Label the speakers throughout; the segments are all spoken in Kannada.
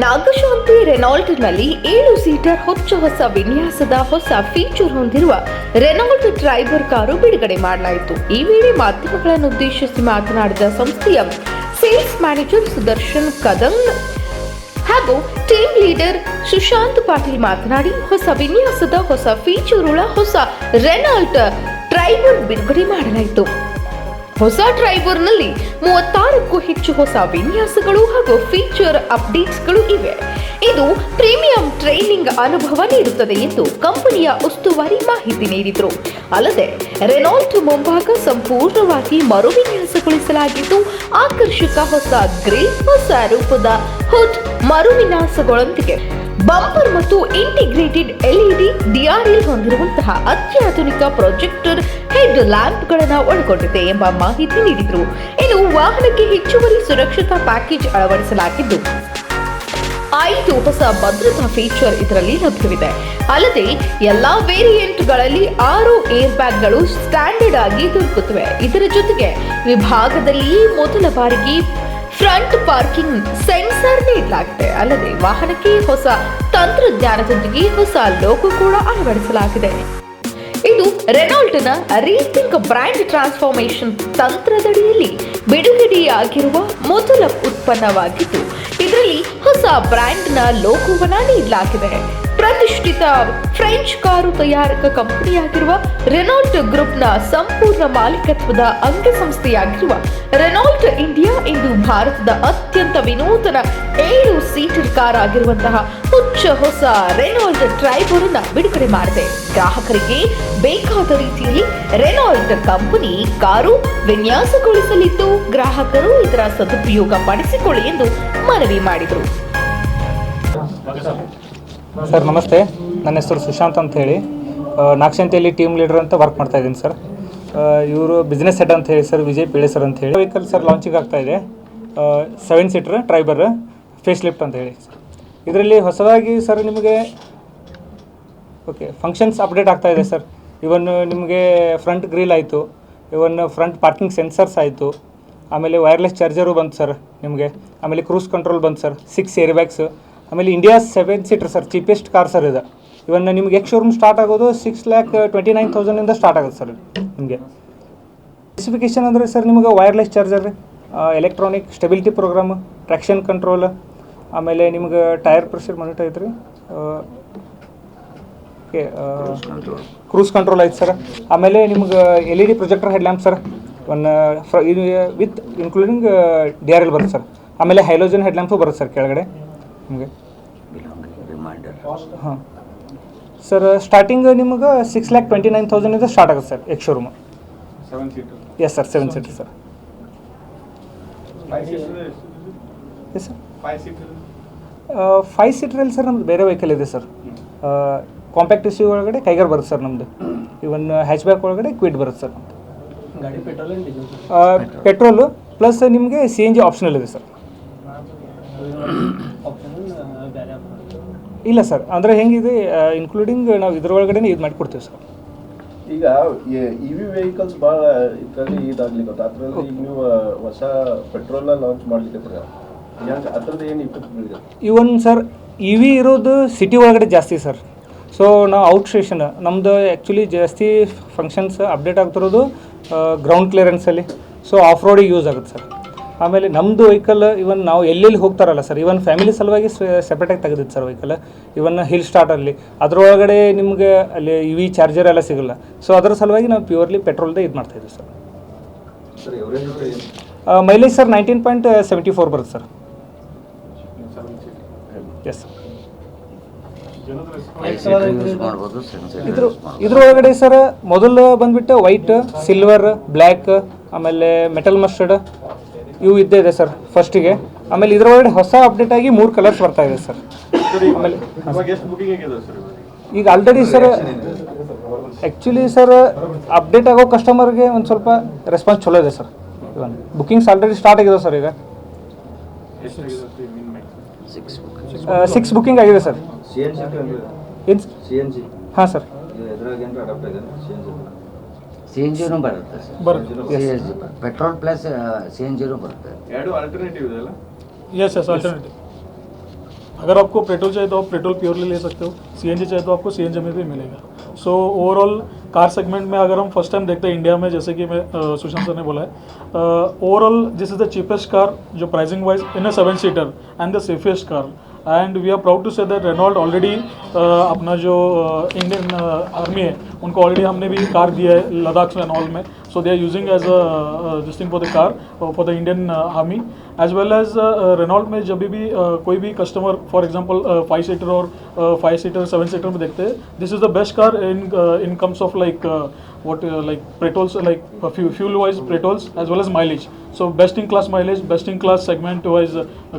Speaker 1: ನಾಗಶಾಂತಿ ರೆನಾಲ್ಟ್ನಲ್ಲಿ 7 ಸೀಟರ್ ಹೊಸ ವಿನ್ಯಾಸದ ಹೊಸ ಫೀಚರ್ ಹೊಂದಿರುವ ರೆನಾಲ್ಟ್ ಟ್ರೈಬರ್ ಕಾರು ಬಿಡುಗಡೆ ಮಾಡಲಾಯಿತು. ಈ ವೇಳೆ ಮಾಧ್ಯಮಗಳನ್ನು ಉದ್ದೇಶಿಸಿ ಮಾತನಾಡಿದ ಸಂಸ್ಥೆಯ ಸೇಲ್ಸ್ ಮ್ಯಾನೇಜರ್ ಸುದರ್ಶನ್ ಕದಂ ಹಾಗೂ ಟೀಮ್ ಲೀಡರ್ ಸುಶಾಂತ್ ಪಾಟೀಲ್ ಮಾತನಾಡಿ, ಹೊಸ ವಿನ್ಯಾಸದ ಹೊಸ ಫೀಚರ್ ಉಳ್ಳ ಹೊಸ ರೆನಾಲ್ಟ್ ಟ್ರೈಬರ್ ಬಿಡುಗಡೆ ಮಾಡಲಾಯಿತು. ಹೊಸ ಟ್ರೈಬರ್ನಲ್ಲಿ 36ಕ್ಕೂ ಹೆಚ್ಚು ಹೊಸ ವಿನ್ಯಾಸಗಳು ಹಾಗೂ ಫೀಚರ್ ಅಪ್ಡೇಟ್ಸ್ಗಳು ಇವೆ. ಇದು ಪ್ರೀಮಿಯಂ ಟ್ರೈನಿಂಗ್ ಅನುಭವ ನೀಡುತ್ತದೆ ಎಂದು ಕಂಪನಿಯ ಉಸ್ತುವಾರಿ ಮಾಹಿತಿ ನೀಡಿದರು. ಅಲ್ಲದೆ ರೆನಾಲ್ಟ್ ಮುಂಭಾಗ ಸಂಪೂರ್ಣವಾಗಿ ಮರುವಿನ್ಯಾಸಗೊಳಿಸಲಾಗಿದ್ದು, ಆಕರ್ಷಕ ಹೊಸ ಗ್ರಿಲ್, ಹೊಸ ರೂಪದ ಹುಡ್ ಮರುವಿನ್ಯಾಸಗಳೊಂದಿಗೆ ಬಂಪರ್ ಮತ್ತು ಇಂಟಿಗ್ರೇಟೆಡ್ ಎಲ್ಇಡಿ ಡಿಆರ್ಎಲ್ ಹೊಂದಿರುವಂತಹ ಅತ್ಯಾಧುನಿಕ ಪ್ರೊಜೆಕ್ಟರ್ ಹೆಡ್ ಲ್ಯಾಂಪ್ಗಳನ್ನು ಒಳಗೊಂಡಿದೆ ಎಂಬ ಮಾಹಿತಿ ನೀಡಿದರು. ಇನ್ನು ವಾಹನಕ್ಕೆ ಹೆಚ್ಚುವರಿ ಸುರಕ್ಷತಾ ಪ್ಯಾಕೇಜ್ ಅಳವಡಿಸಲಾಗಿದ್ದು 5 ಹೊಸ ಭದ್ರತಾ ಫೀಚರ್ ಇದರಲ್ಲಿ ಲಭ್ಯವಿದೆ. ಅಲ್ಲದೆ ಎಲ್ಲಾ ವೇರಿಯಂಟ್ಗಳಲ್ಲಿ 6 ಏರ್ ಬ್ಯಾಗ್ಗಳು ಸ್ಟ್ಯಾಂಡರ್ಡ್ ಆಗಿ ದೊರಕುತ್ತವೆ. ಇದರ ಜೊತೆಗೆ ವಿಭಾಗದಲ್ಲಿ ಮೊದಲ ಬಾರಿಗೆ ಫ್ರಂಟ್ ಪಾರ್ಕಿಂಗ್ ಸೆನ್ಸರ್ ನೀಡಲಾಗಿದೆ. ಅಲ್ಲದೆ ವಾಹನಕ್ಕೆ ಹೊಸ ತಂತ್ರಜ್ಞಾನದೊಂದಿಗೆ ಹೊಸ ಲೋಗೋ ಕೂಡ ಅಳವಡಿಸಲಾಗಿದೆ. ಇದು ರೆನಾಲ್ಟ್ನ ರೀಥಿಂಕ್ ಬ್ರ್ಯಾಂಡ್ ಟ್ರಾನ್ಸ್ಫಾರ್ಮೇಷನ್ ತಂತ್ರದಡಿಯಲ್ಲಿ ಬಿಡುಗಡೆಯಾಗಿರುವ ಮೊದಲ ಉತ್ಪನ್ನವಾಗಿದ್ದು, ಇದರಲ್ಲಿ ಹೊಸ ಬ್ರ್ಯಾಂಡ್ನ ಲೋಗೋವನ್ನು ನೀಡಲಾಗಿದೆ. ಪ್ರತಿಷ್ಠಿತ ಫ್ರೆಂಚ್ ಕಾರು ತಯಾರಕ ಕಂಪನಿಯಾಗಿರುವ ರೆನಾಲ್ಟ್ ಗ್ರೂಪ್ನ ಸಂಪೂರ್ಣ ಮಾಲೀಕತ್ವದ ಅಂಗಸಂಸ್ಥೆಯಾಗಿರುವ ರೆನಾಲ್ಟ್ ಇಂಡಿಯಾ ಇಂದು ಭಾರತದ ಅತ್ಯಂತ ವಿನೂತನ 7 ಸೀಟರ್ ಕಾರ್ ಆಗಿರುವಂತಹ ಹೊಸ ರೆನಾಲ್ಟ್ ಟ್ರೈಬರ್ ಅನ್ನು ಬಿಡುಗಡೆ ಮಾಡಿದೆ. ಗ್ರಾಹಕರಿಗೆ ಬೇಕಾದ ರೀತಿಯಲ್ಲಿ ರೆನಾಲ್ಟ್ ಕಂಪನಿ ಕಾರು ವಿನ್ಯಾಸಗೊಳಿಸಲಿದ್ದು, ಗ್ರಾಹಕರು ಇದರ ಸದುಪಯೋಗ ಪಡಿಸಿಕೊಳ್ಳಿ ಎಂದು ಮನವಿ ಮಾಡಿದರು.
Speaker 2: ಸರ್ ನಮಸ್ತೆ, ನನ್ನ ಹೆಸರು ಸುಶಾಂತ್ ಅಂತ ಹೇಳಿ ನಾಗಶಾಂತಿಯಲ್ಲಿ ಟೀಮ್ ಲೀಡರ್ ಅಂತ ವರ್ಕ್ ಮಾಡ್ತಾ ಇದ್ದೀನಿ ಸರ್. ಇವರು ಬಿಸ್ನೆಸ್ ಹೆಡ್ ಅಂತ ಹೇಳಿ ಸರ್ ವಿಜಯ್ ಪಿಳೆ ಸರ್ ಅಂತ ಹೇಳಿ. ವೆಹಿಕಲ್ ಸರ್ ಲಾಂಚಿಂಗ್ ಆಗ್ತಾ ಇದೆ, 7 ಸೀಟರ್ ಟ್ರೈಬರ್ ಫೇಸ್ ಲಿಫ್ಟ್ ಅಂತ ಹೇಳಿ. ಇದರಲ್ಲಿ ಹೊಸದಾಗಿ ಸರ್ ನಿಮಗೆ ಫಂಕ್ಷನ್ಸ್ ಅಪ್ಡೇಟ್ ಆಗ್ತಾ ಇದೆ ಸರ್. ಇವನ್ ನಿಮಗೆ ಫ್ರಂಟ್ ಗ್ರಿಲ್ ಆಯಿತು, ಇವನ್ ಫ್ರಂಟ್ ಪಾರ್ಕಿಂಗ್ ಸೆನ್ಸರ್ಸ್ ಆಯಿತು, ಆಮೇಲೆ ವೈರ್ಲೆಸ್ ಚಾರ್ಜರು ಬಂತು ಸರ್ ನಿಮಗೆ, ಆಮೇಲೆ ಕ್ರೂಸ್ ಕಂಟ್ರೋಲ್ ಬಂತು ಸರ್, 6 ಏರ್ ಬ್ಯಾಗ್ಸ್, ಆಮೇಲೆ India 7 seater sir, cheapest car sir ಇದು. ಇವನ್ನ ನಿಮ್ಗೆ ಎಕ್ಸ್ ಶೋರೂಮ್ ಸ್ಟಾರ್ಟ್ ಆಗೋದು 6,29,000 ಸ್ಟಾರ್ಟ್ ಆಗುತ್ತೆ ಸರ್ ನಿಮಗೆ. ಸ್ಪೆಸಿಫಿಕೇಶನ್ ಅಂದರೆ ಸರ್ ನಿಮಗೆ wireless charger, electronic stability programme, traction control, ಆಮೇಲೆ ನಿಮ್ಗೆ ಟೈರ್ ಪ್ರೆಷರ್ ಮಾನಿಟರ್ ಐತ್ರಿ, ಕ್ರೂಸ್ ಕಂಟ್ರೋಲ್ ಐತೆ ಸರ್. ಆಮೇಲೆ ನಿಮ್ಗೆ LED projector head lamp sir, with including DRL ಬರುತ್ತೆ ಸರ್. ಆಮೇಲೆ ಹೈಲೋಜನ್ ಹೆಡ್ ಲ್ಯಾಂಪು ಬರುತ್ತೆ ಸರ್ ಕೆಳಗಡೆ ನಿಮಗೆ. ಹಾಂ ಸರ್, ಸ್ಟಾರ್ಟಿಂಗ್ ನಿಮ್ಗೆ 6,29,000 ಸ್ಟಾರ್ಟ್ ಆಗುತ್ತೆ sir ex showroom.
Speaker 3: 7 seater?
Speaker 2: Yes sir, 7 seater sir.
Speaker 3: 5 seater?
Speaker 2: Yes sir,
Speaker 3: 5 seater?
Speaker 2: 5 ಸೀಟರಲ್ಲಿ ಸರ್ ನಮ್ದು ಬೇರೆ ವೆಹಿಕಲ್ ಇದೆ ಸರ್. ಕಾಂಪ್ಯಾಕ್ಟ್ ಎಸ್ ಯು ಒಳಗಡೆ ಟೈಗರ್ ಬರುತ್ತೆ ಸರ್ ನಮ್ಮದು. ಇವನ್ ಹ್ಯಾಚ್ ಬ್ಯಾಕ್ ಒಳಗಡೆ ಕ್ವಿಡ್ ಬರುತ್ತೆ ಸರ್ ನಮ್ಮದು.
Speaker 3: ಗಾಡಿ
Speaker 2: ಪೆಟ್ರೋಲು ಪ್ಲಸ್ ನಿಮಗೆ CNG ಆಪ್ಷನಲ್ ಇದೆ ಸರ್. ಇಲ್ಲ ಸರ್, ಅಂದರೆ ಹೆಂಗಿದೆ ಇನ್ಕ್ಲೂಡಿಂಗ್ ನಾವು ಇದ್ರೊಳಗಡೆ ಇದು ಮಾಡಿಕೊಡ್ತೀವಿ ಸರ್.
Speaker 4: ಈಗ EV ವೆಹಿಕಲ್ಸ್ ಭಾಳ ಇದರಲ್ಲಿ ಇದಾಗ್ಲಿಕ್ಕೆ ಅದರಲ್ಲಿ ಈಗ ನೀವು ಹೊಸ ಪೆಟ್ರೋಲ್ನ ಲಾಂಚ್ ಮಾಡ್ಲಿಕ್ಕೆ ಅದ್ರದ್ದು ಏನು ಇಫೆಕ್ಟ್ ಬೀಳಿದೆ?
Speaker 2: ಇವನ್ ಸರ್ EV ಇರೋದು ಸಿಟಿ ಒಳಗಡೆ ಜಾಸ್ತಿ ಸರ್. ಸೊ ನಾವು ಔಟ್ ಸ್ಟೇಷನ್ ನಮ್ಮದು ಆ್ಯಕ್ಚುಲಿ ಜಾಸ್ತಿ ಫಂಕ್ಷನ್ಸ್ ಅಪ್ಡೇಟ್ ಆಗ್ತಿರೋದು ಗ್ರೌಂಡ್ ಕ್ಲಿಯರೆನ್ಸಲ್ಲಿ. ಸೊ ಆಫ್ ರೋಡಿಗೆ ಯೂಸ್ ಆಗುತ್ತೆ ಸರ್. ಆಮೇಲೆ ನಮ್ಮದು ವೆಹಿಕಲ್ ಇವನ್ ನಾವು ಎಲ್ಲೆಲ್ಲಿ ಹೋಗ್ತಾರಲ್ಲ ಸರ್, ಇವನ್ ಫ್ಯಾಮಿಲಿ ಸಲುವಾಗಿ ಸೆಪ್ರೇಟಾಗಿ ತೆಗೆದಿತ್ತು ಸರ್ ವೆಹಿಕಲ್. ಇವನ್ ಹಿಲ್ ಸ್ಟಾರ್ಟಲ್ಲಿ ಅದರೊಳಗಡೆ ನಿಮಗೆ ಅಲ್ಲಿ EV ಚಾರ್ಜರ್ ಎಲ್ಲ ಸಿಗೋಲ್ಲ. ಸೊ ಅದರ ಸಲುವಾಗಿ ನಾವು ಪ್ಯೂರ್ಲಿ ಪೆಟ್ರೋಲ್ದೇ ಇದು ಮಾಡ್ತಾಯಿದ್ವಿ ಸರ್. ಮೈಲೇಜ್ ಸರ್ 19.74 ಬರುತ್ತೆ ಸರ್. Yes sir. ಇದ್ರೊಳಗಡೆ ಸರ್ ಮೊದಲು ಬಂದುಬಿಟ್ಟು ವೈಟ್, ಸಿಲ್ವರ್, ಬ್ಲ್ಯಾಕ್, ಆಮೇಲೆ ಮೆಟಲ್ ಮಸ್ಟರ್ಡ್ ಇವು ಇದ್ದೇ ಇದೆ ಸರ್ ಫಸ್ಟಿಗೆ. ಆಮೇಲೆ ಇದರೊಳಗಡೆ ಹೊಸ ಅಪ್ಡೇಟ್ ಆಗಿ 3 ಕಲರ್ಸ್ ಬರ್ತಾ ಇದೆ ಸರ್. ಆಮೇಲೆ ಈಗ already sir actually sir update ಆಗೋ ಕಸ್ಟಮರ್ಗೆ ಒಂದು ಸ್ವಲ್ಪ ರೆಸ್ಪಾನ್ಸ್ ಚಲೋ ಇದೆ ಸರ್. ಇವನ್ ಬುಕಿಂಗ್ಸ್ ಆಲ್ರೆಡಿ ಸ್ಟಾರ್ಟ್ ಆಗಿದೆ ಸರ್. ಈಗ 6 ಬುಕಿಂಗ್ ಆಗಿದೆ ಸರ್. ಹಾಂ ಸರ್,
Speaker 5: CNGನೂ ಬರುತ್ತೆ ಸರ್. ಪೆಟ್ರೋಲ್ ಪ್ಲಸ್ CNGನೂ ಬರುತ್ತೆ.
Speaker 3: ಎರಡು ಆಲ್ಟರ್ನೇಟಿವ್ ಇದೆ ಅಲ್ಲ?
Speaker 2: Yes alternative.
Speaker 6: अगर आपको पेट्रोल चाहिए तो आप पेट्रोल प्योरली ले सकते हो, सीएनजी चाहिए तो आपको सीएनजी में भी मिलेगा। सो ओवरऑल कार सेगमेंट में अगर हम फर्स्ट टाइम देखते हैं इंडिया में, जैसे कि मैं सुशांत सर ने बोला है, overall this is the cheapest car जो pricing wise in a 7 seater and the safest car. And we are proud to say that Renault already अपना जो इंडियन आर्मी है उनको ऑलरेडी हमने भी कार दिया है लद्दाख एंड ऑल में। So they are using as a this thing for the car for the Indian army as well as Renault में। जब भी कोई भी कस्टमर फॉर एग्जांपल 5 सीटर और 5 सीटर 7 सीटर में देखते हैं, this is the best car in comes of like what like petrols, like fuel wise petrols as well as mileage. So best in class mileage, best in class segment wise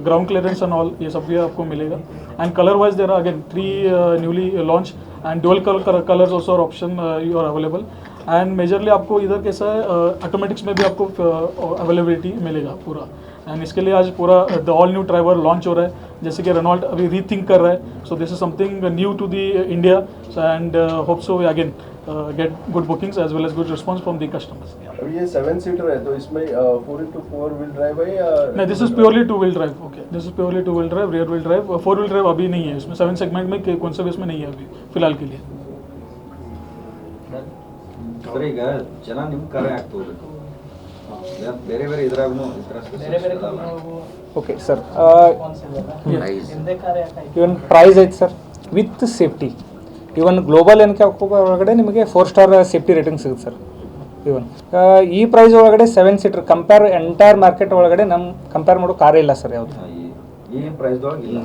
Speaker 6: ground clearance and all, ये सब भी आपको मिलेगा। And color wise there are again 3 newly launched and dual colors also are option you are available। And majorly आपको इधर कैसा है, ऑटोमेटिक्स में भी आपको अवेलेबिलिटी मिलेगा पूरा। एंड इसके लिए आज पूरा the all new driver launch हो रहा है, जैसे कि रेनॉल्ट अभी रीथिंक कर रहा है। So this is something new to the India and hope so again get good bookings as well as good response from the customers.
Speaker 4: अब ये 7 सीटर है तो इसमें 4x4 व्हील ड्राइव है या
Speaker 6: नहीं, this is purely 2 wheel drive. Okay, this is purely 2 wheel drive, rear wheel drive. 4 wheel drive अभी नहीं है इसमें, 7 सेगमेंट में कौन से इसमें नहीं है अभी फिलहाल के लिए।
Speaker 7: ಸರ್ ಈಗ ಜನ ನಿಮ್ಮ ಕರೆ ಆಗ್ತಾ ಹೋಗ್ಬೇಕು, ಬೇರೆ ಬೇರೆ ಇದ್ರಾಗೂ ಈ ಥರ
Speaker 2: ಓಕೆ ಸರ್,
Speaker 5: ಪ್ರೈಸ್
Speaker 2: ಇವನ್ ಪ್ರೈಸ್ ಐತೆ sir with safety. Even global ಏನಕ್ಕೆ ಒಳಗಡೆ ನಿಮಗೆ 4 ಸ್ಟಾರ್ ಸೇಫ್ಟಿ ರೇಟಿಂಗ್ ಸಿಗುತ್ತೆ ಸರ್. ಇವನ್ ಈ ಪ್ರೈಸ್ ಒಳಗಡೆ 7 ಸೀಟರ್ ಎಂಟೈರ್ ಮಾರ್ಕೆಟ್ ಒಳಗಡೆ ನಮ್ಮ ಕಂಪೇರ್ ಮಾಡೋ ಕಾರೇ ಇಲ್ಲ ಸರ್ ಯಾವುದು
Speaker 7: ಈ ಪ್ರೈಸ್ದೊಳಗೆ ಇಲ್ಲ.